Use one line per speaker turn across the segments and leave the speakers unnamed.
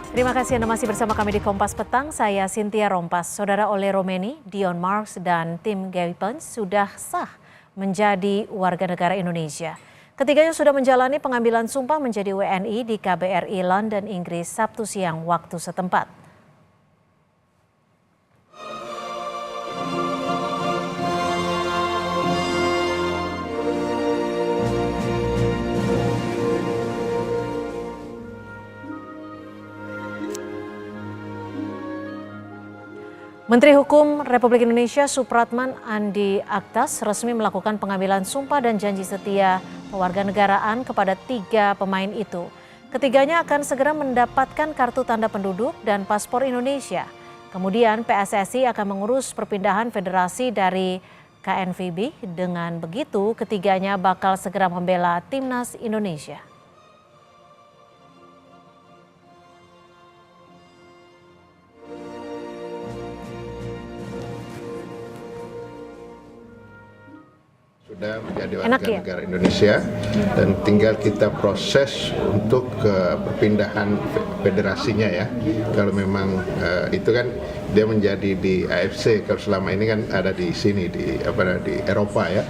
Terima kasih Anda masih bersama kami di Kompas Petang. Saya Cynthia Rompas. Saudara Ole Romeni, Dion Marks, dan Tim Gavin sudah sah menjadi warga negara Indonesia. Ketiganya sudah menjalani pengambilan sumpah menjadi WNI di KBRI London, Inggris, Sabtu siang waktu setempat. Menteri Hukum Republik Indonesia Supratman Andi Aktas resmi melakukan pengambilan sumpah dan janji setia kewarganegaraan kepada 3 pemain itu. Ketiganya akan segera mendapatkan kartu tanda penduduk dan paspor Indonesia. Kemudian PSSI akan mengurus perpindahan federasi dari KNVB. Dengan begitu, ketiganya bakal segera membela Timnas Indonesia.
Sudah menjadi warga negara Indonesia dan tinggal kita proses untuk perpindahan federasinya ya. Kalau memang itu kan dia menjadi di AFC, kalau selama ini kan ada di sini di Eropa ya.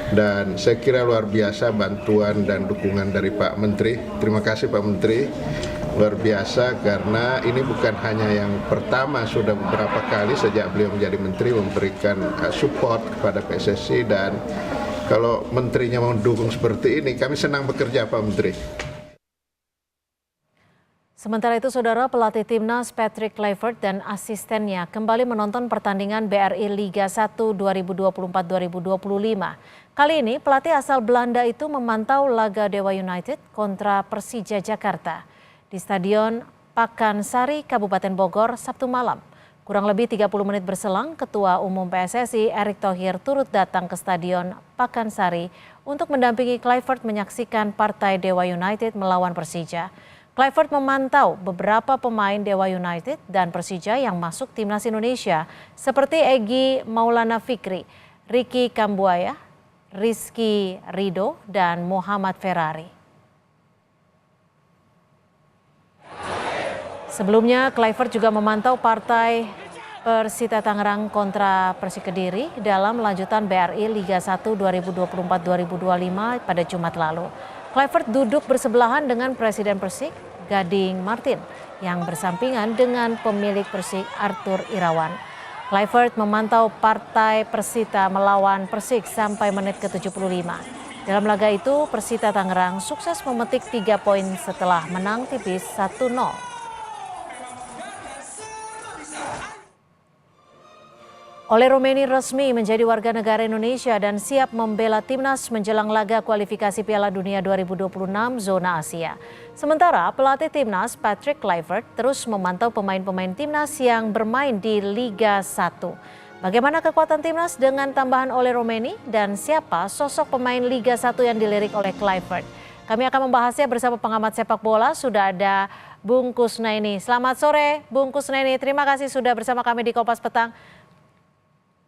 Dan saya kira luar biasa bantuan dan dukungan dari Pak Menteri. Terima kasih Pak Menteri. Luar biasa karena ini bukan hanya yang pertama, sudah beberapa kali sejak beliau menjadi menteri memberikan support kepada PSSI, dan kalau menterinya mau mendukung seperti ini, kami senang bekerja Pak Menteri.
Sementara itu, Saudara, pelatih Timnas Patrick Kluivert dan asistennya kembali menonton pertandingan BRI Liga 1 2024-2025. Kali ini pelatih asal Belanda itu memantau laga Dewa United kontra Persija Jakarta di Stadion Pakansari, Kabupaten Bogor, Sabtu malam. Kurang lebih 30 menit berselang, Ketua Umum PSSI Erick Thohir turut datang ke Stadion Pakansari untuk mendampingi Kluivert menyaksikan partai Dewa United melawan Persija. Kluivert memantau beberapa pemain Dewa United dan Persija yang masuk Timnas Indonesia seperti Egy Maulana Fikri, Ricky Kambuaya, Rizky Ridho, dan Muhammad Ferrari. Sebelumnya, Kluivert juga memantau partai Persita Tangerang kontra Persik Kediri dalam lanjutan BRI Liga 1 2024-2025 pada Jumat lalu. Kluivert duduk bersebelahan dengan Presiden Persik, Gading Martin, yang bersampingan dengan pemilik Persik, Arthur Irawan. Kluivert memantau partai Persita melawan Persik sampai menit ke-75. Dalam laga itu, Persita Tangerang sukses memetik 3 poin setelah menang tipis 1-0. Ole Romeni resmi menjadi warga negara Indonesia dan siap membela Timnas menjelang laga kualifikasi Piala Dunia 2026 zona Asia. Sementara pelatih Timnas Patrick Kluivert terus memantau pemain-pemain Timnas yang bermain di Liga 1. Bagaimana kekuatan Timnas dengan tambahan Ole Romeni dan siapa sosok pemain Liga 1 yang dilirik oleh Kluivert? Kami akan membahasnya bersama pengamat sepak bola. Sudah ada Bung Kusnaini. Selamat sore Bung Kusnaini, terima kasih sudah bersama kami di Kompas Petang.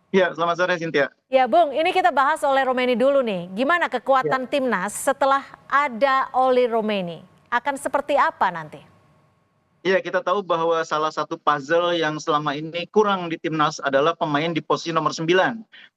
Ya, selamat sore Cynthia.
Ya Bung, ini kita bahas Ole Romeni dulu nih. Gimana kekuatan Timnas setelah ada Ole Romeni? Akan seperti apa nanti?
Ya, kita tahu bahwa salah satu puzzle yang selama ini kurang di Timnas adalah pemain di posisi nomor 9.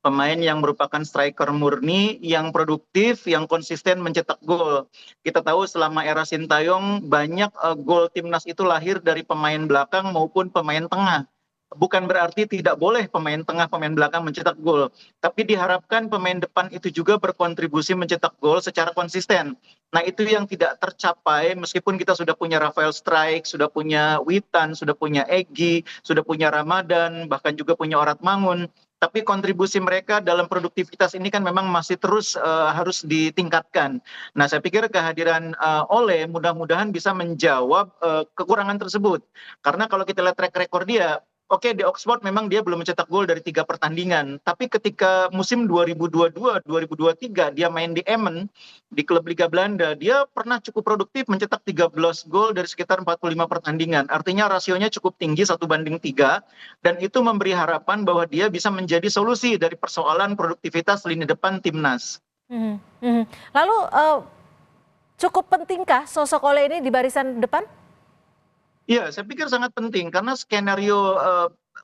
Pemain yang merupakan striker murni, yang produktif, yang konsisten mencetak gol. Kita tahu selama era Sintayong banyak gol Timnas itu lahir dari pemain belakang maupun pemain tengah. Bukan berarti tidak boleh pemain tengah, pemain belakang mencetak gol. Tapi diharapkan pemain depan itu juga berkontribusi mencetak gol secara konsisten. Nah, itu yang tidak tercapai meskipun kita sudah punya Rafael Strijk, sudah punya Witan, sudah punya Egy, sudah punya Ramadan, bahkan juga punya Orat Mangun. Tapi kontribusi mereka dalam produktivitas ini kan memang masih terus harus ditingkatkan. Nah, saya pikir kehadiran Ole mudah-mudahan bisa menjawab kekurangan tersebut. Karena kalau kita lihat track record dia, oke, di Oxford memang dia belum mencetak gol dari 3 pertandingan. Tapi ketika musim 2022-2023 dia main di Emmen, di klub Liga Belanda, dia pernah cukup produktif mencetak 13 gol dari sekitar 45 pertandingan. Artinya rasionya cukup tinggi 1/3. Dan itu memberi harapan bahwa dia bisa menjadi solusi dari persoalan produktivitas lini depan Timnas.
Lalu cukup pentingkah sosok Ole ini di barisan depan?
Iya, saya pikir sangat penting karena skenario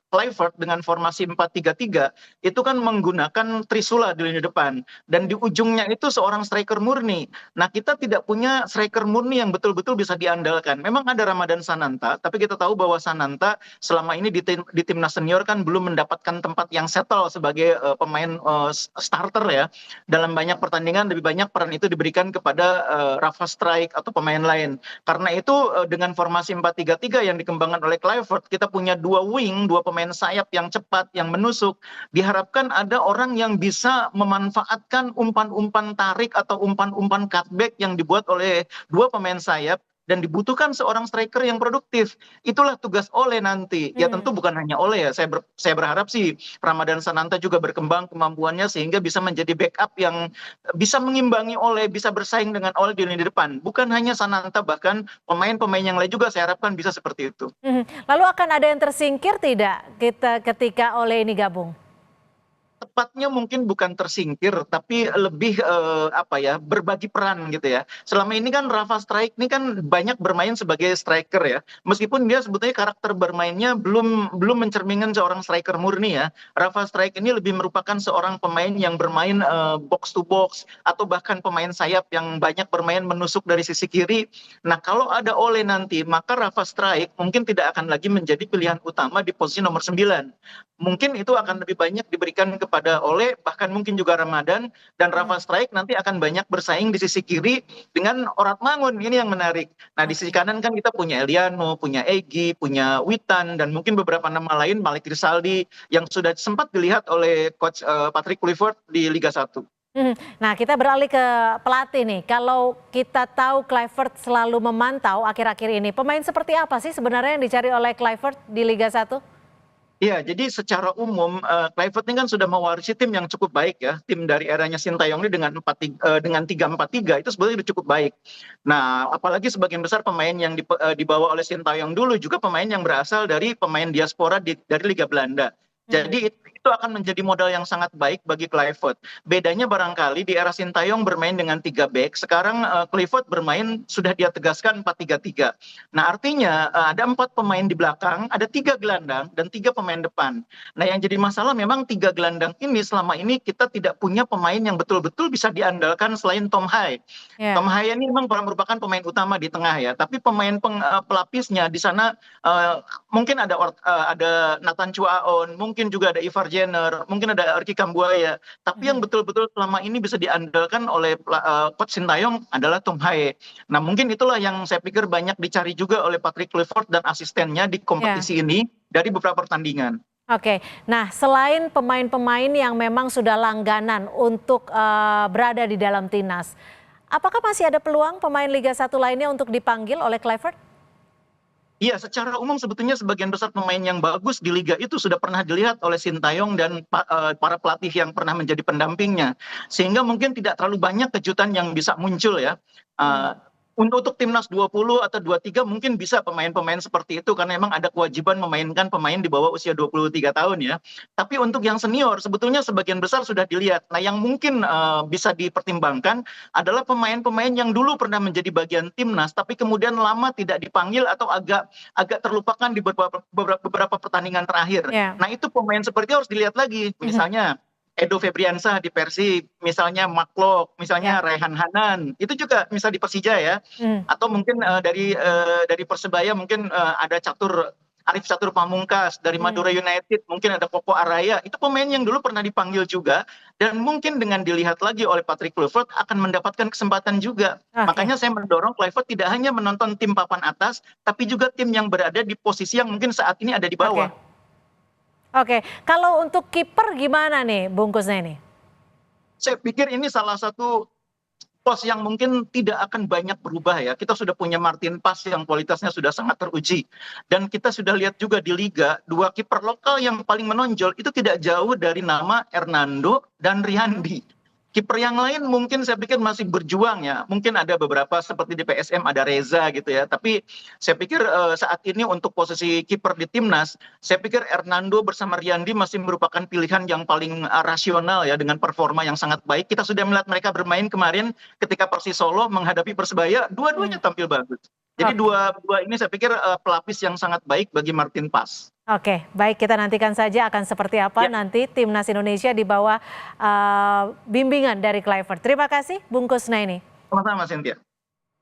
Kluivert dengan formasi 4-3-3 itu kan menggunakan Trisula di lini depan dan di ujungnya itu seorang striker murni. Nah, kita tidak punya striker murni yang betul-betul bisa diandalkan. Memang ada Ramadan Sananta, tapi kita tahu bahwa Sananta selama ini di timnas senior kan belum mendapatkan tempat yang settle sebagai pemain starter ya. Dalam banyak pertandingan lebih banyak peran itu diberikan kepada Rafa Strijk atau pemain lain. Karena itu dengan formasi 4-3-3 yang dikembangkan oleh Kluivert, kita punya dua wing, dua pemain sayap yang cepat, yang menusuk. Diharapkan ada orang yang bisa memanfaatkan umpan-umpan tarik atau umpan-umpan cutback yang dibuat oleh dua pemain sayap dan dibutuhkan seorang striker yang produktif. Itulah tugas Ole nanti. Ya tentu bukan hanya Ole ya. Saya berharap sih Ramadan Sananta juga berkembang kemampuannya sehingga bisa menjadi backup yang bisa mengimbangi Ole, bisa bersaing dengan Ole di lini depan. Bukan hanya Sananta, bahkan pemain-pemain yang lain juga saya harapkan bisa seperti itu.
Lalu akan ada yang tersingkir tidak kita ketika Ole ini gabung?
Tepatnya mungkin bukan tersingkir, tapi lebih apa ya, berbagi peran gitu ya. Selama ini kan Rafa Strijk ini kan banyak bermain sebagai striker ya. Meskipun dia sebetulnya karakter bermainnya belum mencerminkan seorang striker murni ya. Rafa Strijk ini lebih merupakan seorang pemain yang bermain box to box atau bahkan pemain sayap yang banyak bermain menusuk dari sisi kiri. Nah, kalau ada Ole nanti, maka Rafa Strijk mungkin tidak akan lagi menjadi pilihan utama di posisi nomor 9. Mungkin itu akan lebih banyak diberikan kepada Ole, bahkan mungkin juga Ramadan, dan Rafa Strijk nanti akan banyak bersaing di sisi kiri dengan Orat Mangun. Ini yang menarik. Nah, di sisi kanan kan kita punya Eliano, punya Egy, punya Witan, dan mungkin beberapa nama lain, Malik Rizaldi, yang sudah sempat dilihat oleh Coach Patrick Kluivert di Liga 1.
Nah, kita beralih ke pelatih nih. Kalau kita tahu Kluivert selalu memantau akhir-akhir ini, pemain seperti apa sih sebenarnya yang dicari oleh Kluivert di Liga 1?
Iya, jadi secara umum Kluivert ini kan sudah mewarisi tim yang cukup baik ya. Tim dari eranya Sintayong ini dengan 3-4-3 itu sebetulnya sudah cukup baik. Nah, apalagi sebagian besar pemain yang dibawa oleh Sintayong dulu juga pemain yang berasal dari pemain diaspora dari Liga Belanda. Jadi itu akan menjadi modal yang sangat baik bagi Kluivert. Bedanya barangkali di era Sintayong bermain dengan 3 back, sekarang Kluivert bermain sudah dia tegaskan 4-3-3. Nah, artinya ada 4 pemain di belakang, ada 3 gelandang dan 3 pemain depan. Nah, yang jadi masalah memang 3 gelandang ini selama ini kita tidak punya pemain yang betul-betul bisa diandalkan selain Tom Hai. Tom Hai ini memang merupakan pemain utama di tengah ya, tapi pemain pelapisnya di sana mungkin ada Nathan Chuaon, mungkin juga ada Ivar Jenner, mungkin ada Erki Kambuaya. Tapi yang betul-betul selama ini bisa diandalkan oleh Coach Sintayong adalah Tom Hai. Nah, mungkin itulah yang saya pikir banyak dicari juga oleh Patrick Kluivert dan asistennya di kompetisi ini dari beberapa pertandingan.
Oke, nah selain pemain-pemain yang memang sudah langganan untuk berada di dalam timnas, apakah masih ada peluang pemain Liga 1 lainnya untuk dipanggil oleh Kluivert?
Iya, secara umum sebetulnya sebagian besar pemain yang bagus di liga itu sudah pernah dilihat oleh Sintayong dan para pelatih yang pernah menjadi pendampingnya. Sehingga mungkin tidak terlalu banyak kejutan yang bisa muncul ya. Untuk timnas 20 atau 23 mungkin bisa pemain-pemain seperti itu karena memang ada kewajiban memainkan pemain di bawah usia 23 tahun ya. Tapi untuk yang senior sebetulnya sebagian besar sudah dilihat. Nah, yang mungkin bisa dipertimbangkan adalah pemain-pemain yang dulu pernah menjadi bagian timnas tapi kemudian lama tidak dipanggil atau agak terlupakan di beberapa pertandingan terakhir. Nah, itu pemain seperti harus dilihat lagi. Misalnya Edo Febriansah di Persib, misalnya Maklok, misalnya Raihan Hanan, itu juga misal di Persija ya, atau mungkin dari Persebaya mungkin ada Arif Catur Pamungkas, dari Madura United mungkin ada Koko Araya, itu pemain yang dulu pernah dipanggil juga, dan mungkin dengan dilihat lagi oleh Patrick Kluivert akan mendapatkan kesempatan juga. Makanya saya mendorong Kluivert tidak hanya menonton tim papan atas, tapi juga tim yang berada di posisi yang mungkin saat ini ada di bawah.
Oke, kalau untuk kiper gimana nih bungkusnya ini?
Saya pikir ini salah satu pos yang mungkin tidak akan banyak berubah ya. Kita sudah punya Martin Pas yang kualitasnya sudah sangat teruji. Dan kita sudah lihat juga di Liga, 2 kiper lokal yang paling menonjol itu tidak jauh dari nama Hernando dan Riyandi. Kiper yang lain mungkin saya pikir masih berjuang ya. Mungkin ada beberapa seperti di PSM ada Reza gitu ya. Tapi saya pikir saat ini untuk posisi kiper di timnas, saya pikir Hernando bersama Riyandi masih merupakan pilihan yang paling rasional ya dengan performa yang sangat baik. Kita sudah melihat mereka bermain kemarin ketika Persis Solo menghadapi Persebaya, dua-duanya tampil bagus. Jadi dua ini saya pikir pelapis yang sangat baik bagi Martin Paes.
Oke, baik, kita nantikan saja akan seperti apa nanti timnas Indonesia di bawah bimbingan dari Kluivert. Terima kasih Bung Kusnaini.
Sama-sama Cynthia.